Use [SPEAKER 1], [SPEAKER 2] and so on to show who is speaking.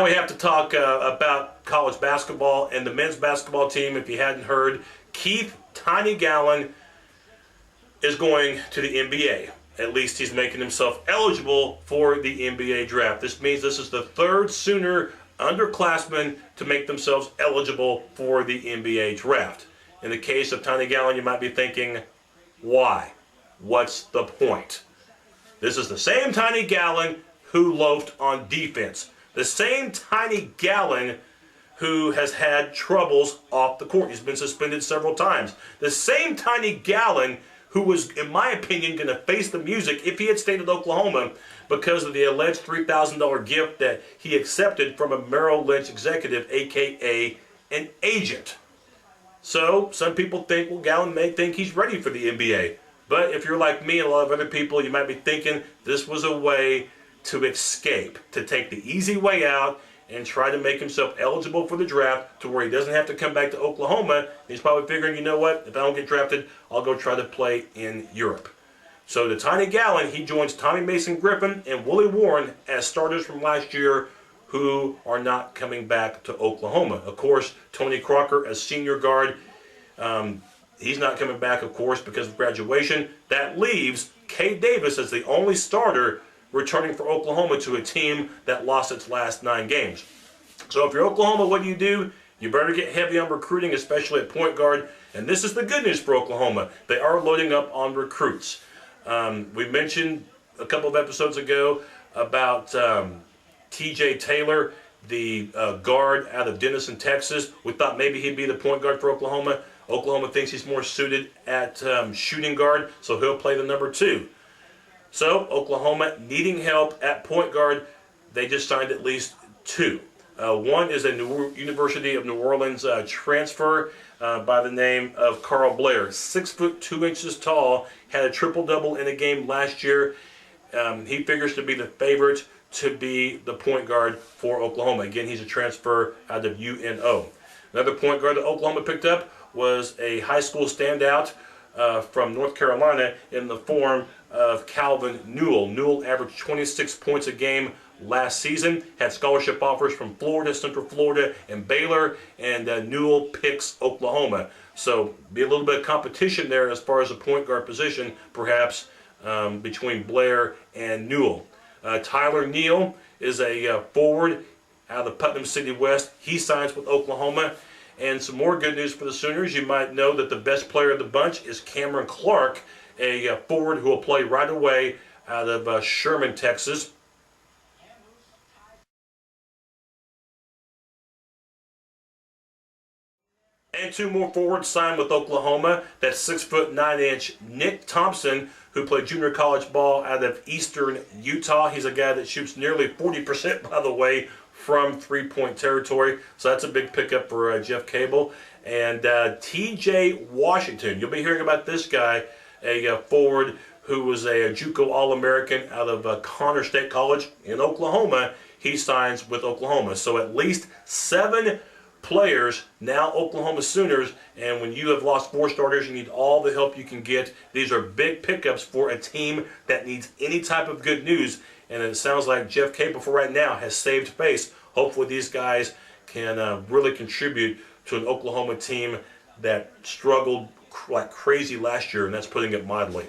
[SPEAKER 1] we have to talk about college basketball and the men's basketball team. If you hadn't heard, Keith Tiny Gallon is going to the NBA. At least he's making himself eligible for the NBA draft. This means this is the third Sooner underclassmen to make themselves eligible for the NBA draft. In the case of Tiny Gallon, you might be thinking, why? What's the point? This is the same Tiny Gallon who loafed on defense. The same Tiny Gallon who has had troubles off the court. He's been suspended several times. The same Tiny Gallon who was, in my opinion, going to face the music if he had stayed at Oklahoma because of the alleged $3,000 gift that he accepted from a Merrill Lynch executive, a.k.a. an agent. So, some people think, well, Gallon may think he's ready for the NBA. But if you're like me and a lot of other people, you might be thinking this was a way to escape, to take the easy way out and try to make himself eligible for the draft to where he doesn't have to come back to Oklahoma. He's probably figuring, you know what, if I don't get drafted, I'll go try to play in Europe. So the Tiny Gallon, he joins Tommy Mason Griffin and Willie Warren as starters from last year who are not coming back to Oklahoma. Of course, Tony Crocker as senior guard, he's not coming back, of course, because of graduation. That leaves Kay Davis as the only starter returning for Oklahoma to a team that lost its last 9 games. So if you're Oklahoma, what do? You better get heavy on recruiting, especially at point guard. And this is the good news for Oklahoma. They are loading up on recruits. We mentioned a couple of episodes ago about T.J. Taylor, the guard out of Denison, Texas. We thought maybe he'd be the point guard for Oklahoma. Oklahoma thinks he's more suited at shooting guard, so he'll play the number 2. So, Oklahoma needing help at point guard, they just signed at least 2. One is a University of New Orleans transfer by the name of Carl Blair. 6 foot 2 inches tall, had a triple-double in a game last year. He figures to be the favorite to be the point guard for Oklahoma. Again, he's a transfer out of UNO. Another point guard that Oklahoma picked up was a high school standout from North Carolina in the form of Calvin Newell. Newell averaged 26 points a game last season, had scholarship offers from Florida, Central Florida, and Baylor, and Newell picks Oklahoma. So be a little bit of competition there as far as the point guard position, perhaps, between Blair and Newell. Tyler Neal is a forward out of Putnam City West. He signs with Oklahoma. And some more good news for the Sooners. You might know that the best player of the bunch is Cameron Clark, a forward who will play right away out of Sherman, Texas. And 2 more forwards signed with Oklahoma. That's 6 foot 9 inch Nick Thompson, who played junior college ball out of Eastern Utah. He's a guy that shoots nearly 40%, by the way, from 3-point territory. So that's a big pickup for Jeff Cable. And T.J. Washington, you'll be hearing about this guy, a forward who was a JUCO All-American out of Connor State College in Oklahoma. He signs with Oklahoma. So at least 7 players, now Oklahoma Sooners, and when you have lost 4 starters, you need all the help you can get. These are big pickups for a team that needs any type of good news, and it sounds like Jeff Cable for right now has saved face. Hopefully these guys can really contribute to an Oklahoma team that struggled like crazy last year, and that's putting it mildly.